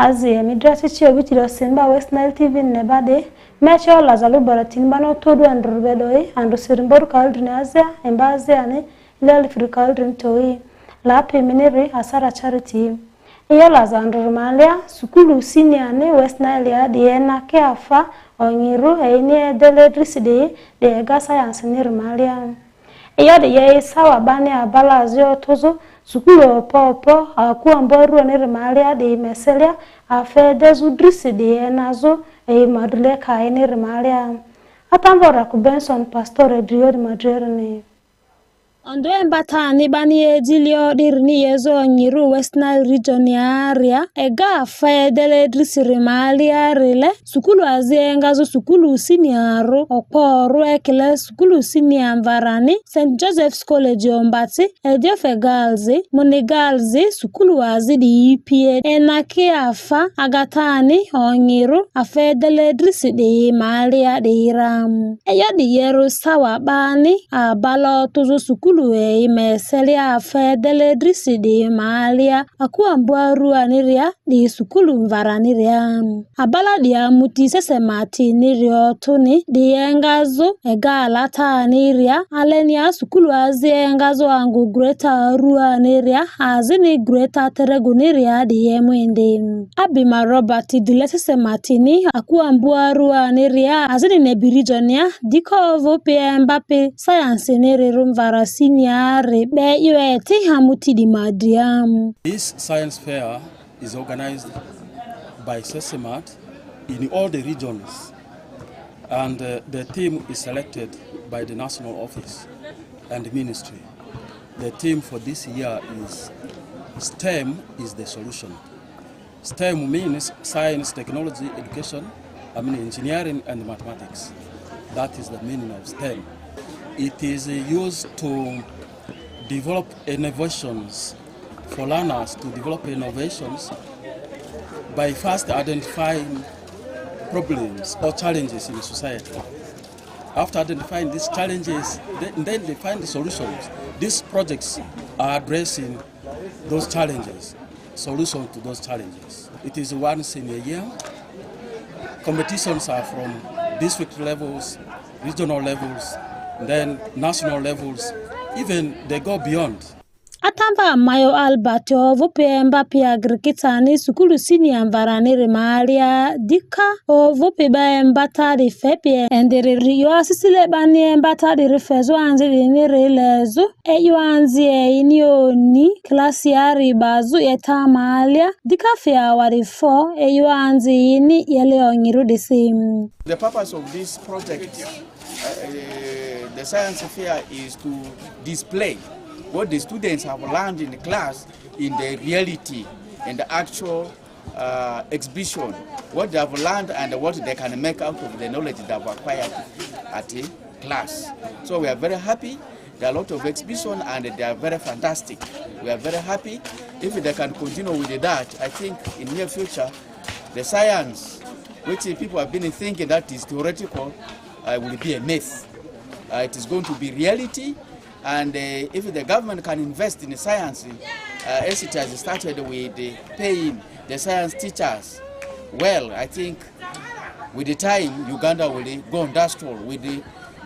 Azie midrati chio bitiro simba WESTNILE TV nebade mecho Laza Lugbara tinbano todo andrubedoi andu sirimboru kaldrin Azia embaze ane ilal fru kaldrin toi la peminere asara charity iyo Laza andrumalia sukulu siniane WESTNILE ya diena ke afa onyiru ene deledriside de ga science nirmalia iyo de ye sawa bane abala azio tozo sukulu popo akuwa mboru nirmalia de meselia afe desudriside nazo madule ka nirmalia atambora ku Benson pastor Dio Madrerne Ondo embata ni bani ejilio dirni yezo nyiru WESTNILE region ya area ega fa deledrisire malia rele sukulu azengazo sukulu siniaro oporu ekele sukulu siniamvarani St Joseph's College Ombati ediofe girls monegals sukulu azidi EPA enake afa agatani onyiru afa deledriside malia de iram eyadi yero sawa bani abalo tozo sukulu meselia fedele drisidi malia akuwa mbwaru aniria di sukulu mvaraniria abala dia muti sese mati nirio tuni di engazo ega lata aniria alenia sukulu azi engazo angu greta rua aniria azini greta tereguniria di yemwende abima Robert di sese matini akuwa mbwaru aniria azini nebirijonia diko vope Mbappe science niriru mvarasi This science fair is organized by SESEMAT in all the regions, and the theme is selected by the national office and the ministry. The theme for this year is STEM is the solution. STEM means science, technology, education, engineering and mathematics. That is the meaning of STEM. It is used to develop innovations, for learners to develop innovations by first identifying problems or challenges in society. After identifying these challenges, then they find the solutions. These projects are addressing those challenges, solutions to those challenges. It is once in a year. Competitions are from district levels, regional levels, then national levels, even they go beyond. Atamba mayo Albert vope Mbappe agrikitani sukulu sini amvarani remalia dika o vope ba mbata de fepe endere yo asisile bani mbata de refezo anzi ni relezo eyo anzi inioni klasi ari bazu etamalia dika fe awari 4 eyo anzi ni yele onyiru de same. The purpose of this project, the science fair, is to display what the students have learned in the class in the reality and the actual exhibition, what they have learned and what they can make out of the knowledge they have acquired at the class. So we are very happy. There are a lot of exhibition and they are very fantastic. We are very happy. If they can continue with that, I think in near future, the science, which people have been thinking that is theoretical, will be a myth. It is going to be reality, and if the government can invest in science, as it has started with paying the science teachers, well, I think with the time Uganda will go industrial with the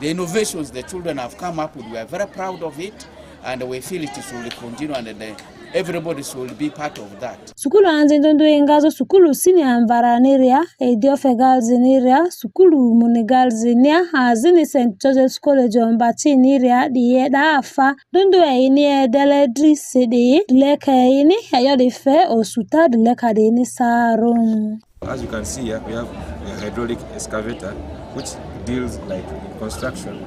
innovations the children have come up with. We are very proud of it, and we feel it will continue, and everybody will be part of that. Sukulu anze ndondo engazo sukulu sini amvaraniria ediofe girls niria sukulu muni girls nia azini St Joseph's College Ombati niria dieda afa ndondo eni deledriside leka eni ayode fe osuta leka de ni sarum. As you can see here, we have a hydraulic excavator which deals like construction.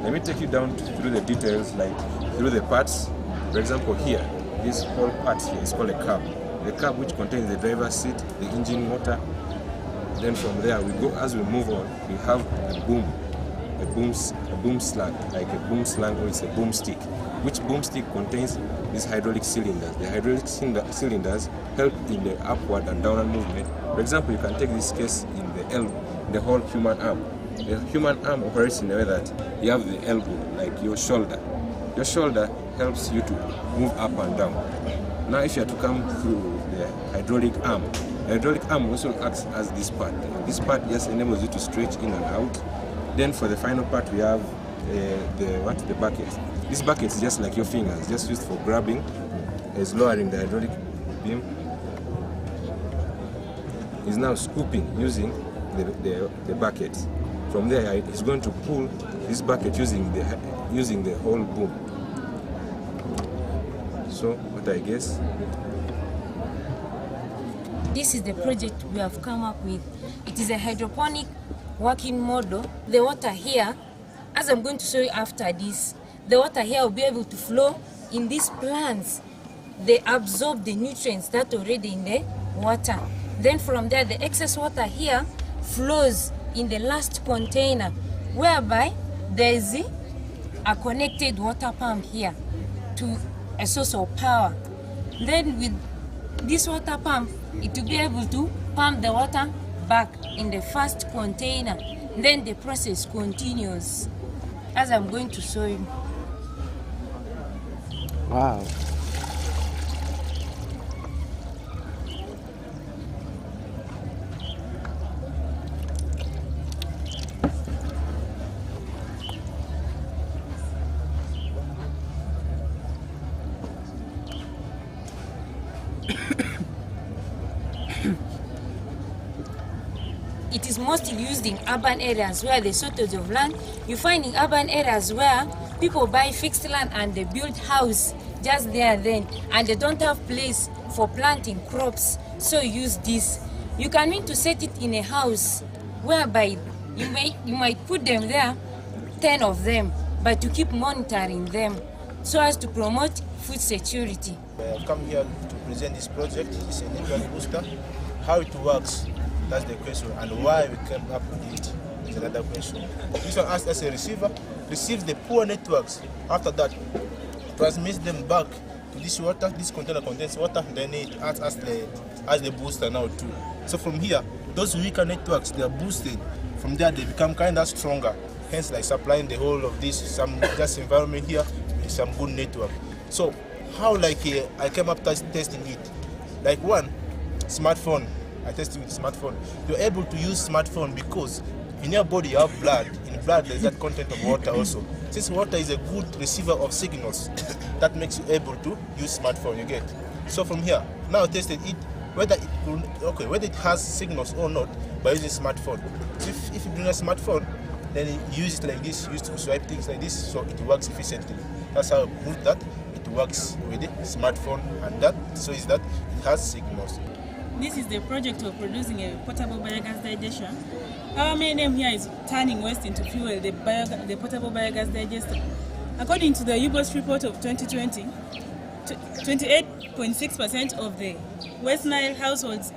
Let me take you down through the details, like through the parts. For example, here, this whole part here is called a cab. The cab which contains the driver's seat, the engine motor. Then from there we go, as we move on, we have a boom slang, like a boom slang, or it's a boom stick, which boom stick contains these hydraulic cylinders. The hydraulic cylinders help in the upward and downward movement. For example, you can take this case in the elbow, the whole human arm. The human arm operates in a way that you have the elbow, like your shoulder. Your shoulder helps you to move up and down. Now if you are to come through the hydraulic arm, hydraulic arm also acts as this part. This part just enables you to stretch in and out. Then for the final part, we have the bucket. This bucket is just like your fingers, just used for grabbing. It's lowering the hydraulic beam. It's now scooping using the bucket. From there, it's going to pull this bucket using the whole boom. So, what I guess. This is the project we have come up with. It is a hydroponic working model. The water here, as I'm going to show you after this, the water here will be able to flow in these plants. They absorb the nutrients that are already in the water. Then from there, the excess water here flows in the last container, whereby there is a connected water pump here to a source of power. Then with this water pump, it will be able to pump the water back in the first container. Then the process continues, as I'm going to show you. Wow. It is mostly used in urban areas where there's shortage of land. You find in urban areas where people buy fixed land and they build house just there then, and they don't have place for planting crops, so use this. You can mean to set it in a house whereby you might put them there, 10 of them, but to keep monitoring them so as to promote food security. I've come here to present this project. It's a network booster. How it works, that's the question, and why we came up with it is another question. This one acts as a receiver, receives the poor networks. After that, transmits them back to this water. This container contains water, then it acts as the booster now too. So from here, those weaker networks, they are boosted. From there, they become kind of stronger. Hence, like supplying the whole of this just environment here with some good network. So how I came up testing it? Like one, smartphone. I tested with smartphone. You're able to use smartphone because in your body you have blood. In blood there's that content of water also. Since water is a good receiver of signals, that makes you able to use smartphone, you get. So from here, now I tested it, whether it has signals or not by using smartphone. So if you bring a smartphone, then you use it like this, you used to swipe things like this, so it works efficiently. That's how I proved that it works with the smartphone, and that is that it has signals. This is the project of producing a portable biogas digestion. Our main aim here is turning waste into fuel, the portable biogas digester. According to the UBOS report of 2020, 28.6% of the WESTNILE households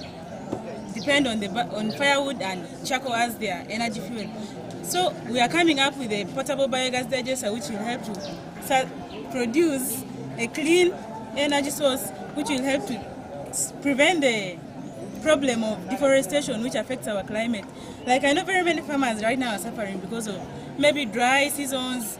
depend on firewood and charcoal as their energy fuel. So we are coming up with a portable biogas digester which will help to produce a clean energy source which will help to prevent the problem of deforestation which affects our climate. Like I know very many farmers right now are suffering because of maybe dry seasons.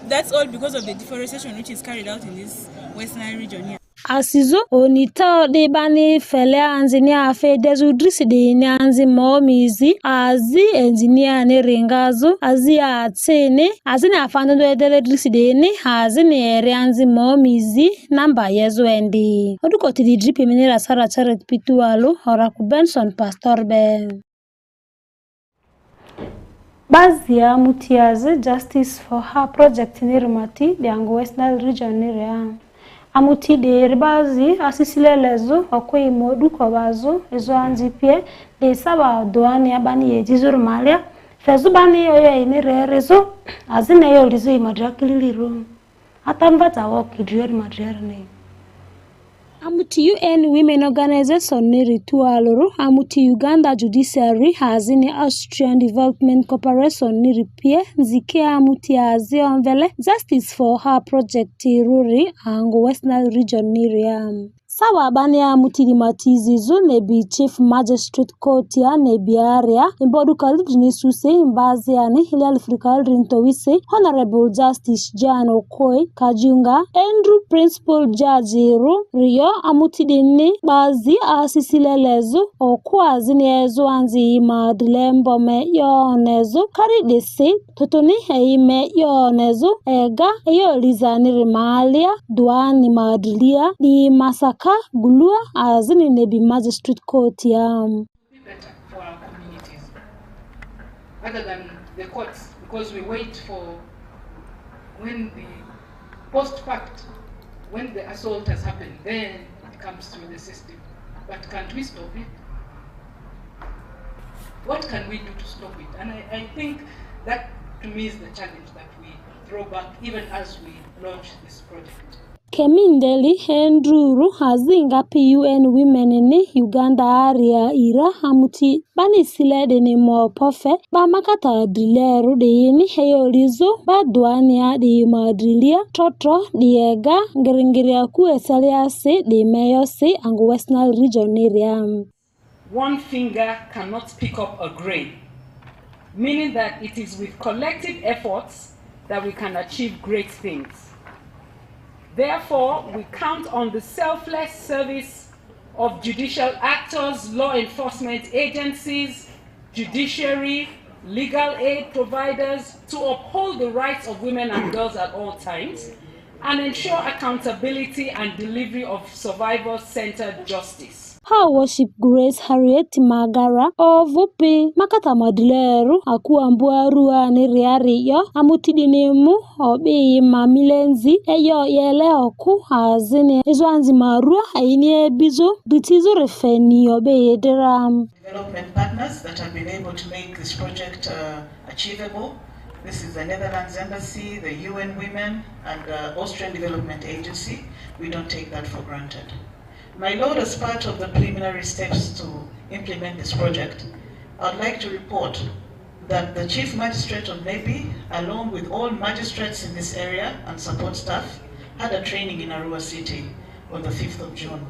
That's all because of the deforestation which is carried out in this WESTNILE region here. Asizo onita de bani fele engineer afe desudrisi de ni anzi momizi azi engineer ne rengazo azi atene azini afando do eledrisi de ni azini ere anzi momizi namba yezo endi oduko ti drip minera sara charet pitualo ora ku Benson Pastor be bazi ya mutiaze justice for her project ni rumati de ango WESTNILE region ni rea amuti de ribazi asisilelezo okwe modu ko bazo ezo anzipie de saba doani abani yejizuru malia fezubani yoyo ine rerezo azine yo lizo imadrakiliro atamvata wokidrier madrerne amuti UN Women Organization ni ritualoro amuti Uganda Judiciary hazini Austrian Development Corporation ni ripie zike amuti azionvele Justice for Her project ruri ango WESTNILE region ni riam sawa bani amutiri matizizo nebi chief magistrate court ya nebi area imbodu kalidini suse imbazi yani hilal frikal rintowise honorable justice Jan Okoi Kajunga Andrew principal judge Rio amutidini bazi asisilelezo okwazi nezo anzi madilembo me yonezo karidesi totoni heime yonezo ega yolizani rimalia duani madilia di masaka gulua azini nebi magistrate court ya better for our communities other than the courts, because we wait for when the post-fact, when the assault has happened, then it comes through the system. But can't we stop it? What can we do to stop it? And I think that to me is the challenge that we throw back even as we launch this project. Kemindeli Hendruru hazinga PUN women ni Uganda area ira hamuti bani silede ni mopofe ba makata dileru de yini heyolizo ba duani adi madrilia trotro diega ngeringiria kuesaliase de meyose angu WESTNILE region area. One finger cannot pick up a grain, meaning that it is with collective efforts that we can achieve great things. Therefore, we count on the selfless service of judicial actors, law enforcement agencies, judiciary, legal aid providers to uphold the rights of women and girls at all times and ensure accountability and delivery of survivor-centered justice. How worship Grace Harriet Magara ovupi makata madileru akuambuarua ni riari yo amutidinemu obi mamilenzi eyo yele oku azini izwanzi marua aini bizo ditizo refeni obi yediram. Development partners that have been able to make this project achievable. This is the Netherlands Embassy, the UN Women, and the Austrian Development Agency. We don't take that for granted. My Lord, as part of the preliminary steps to implement this project, I'd like to report that the Chief Magistrate of Nebi, along with all magistrates in this area and support staff, had a training in Arua City on the 5th of June.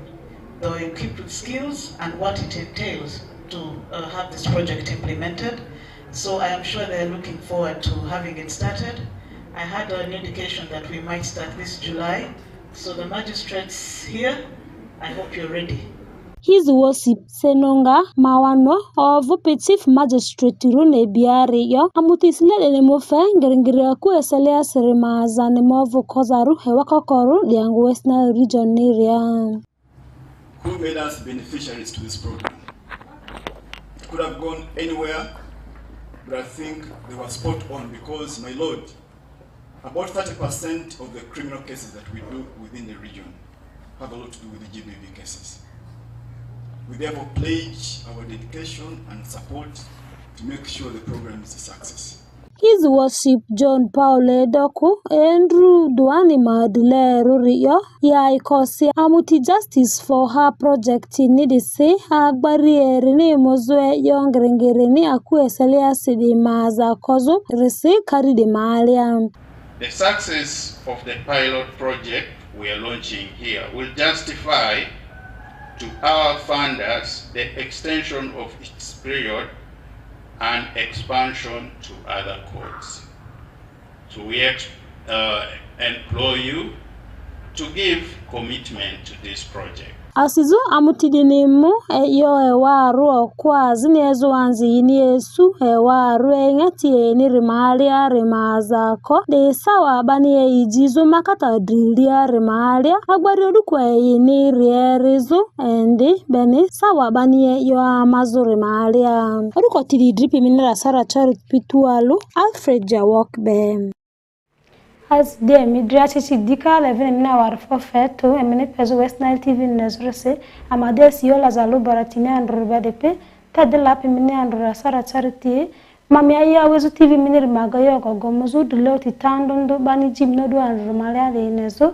They were equipped with skills and what it entails to have this project implemented. So I am sure they're looking forward to having it started. I had an indication that we might start this July. So the magistrates here, I hope you're ready. His worship Senonga Mawano of Chief Magistrate Rune Biari yo amutisile ne mofe ngeringiria ku eselea seremaza ne movo kozaru hewakakoru diangu WESTNILE region area. Who made us beneficiaries to this program? It could have gone anywhere, but I think they were spot on because, my Lord, about 30% of the criminal cases that we do within the region have a lot to do with the GBV cases. We therefore pledge our dedication and support to make sure the program is a success. His worship John Paul Edoku Andrew Duani Madile Ruriyo ya ikosi amuti justice for her project nidise agbariere ni mozwe yongerengere ni akueselea sidi maza kozo rese karide maalia. The success of the pilot project we are launching here will justify to our funders the extension of its period and expansion to other courts. So we implore you to give commitment to this project. Asizo amutidinemu yo ewaru kwa zinezo anzi iniesu ewaru engati ni rimalia rimazako de sawa bani ijizo makata drilia rimalia agbari odukwa ni rierizo endi beni sawa bani yo amazo rimalia oduko tiri dripi minera Sara Charity Pitualu Alfred Jawok be. As de midrati sidika leven mina warfo feto emene pezo WESTNILE TV nezrese amade siyo Laza Lugbara tine androba depe tadela pe mine andro Sara Charity mami aya wezu TV minir magayo gogomozu dulo titandondo bani jimno do andro malia de nezo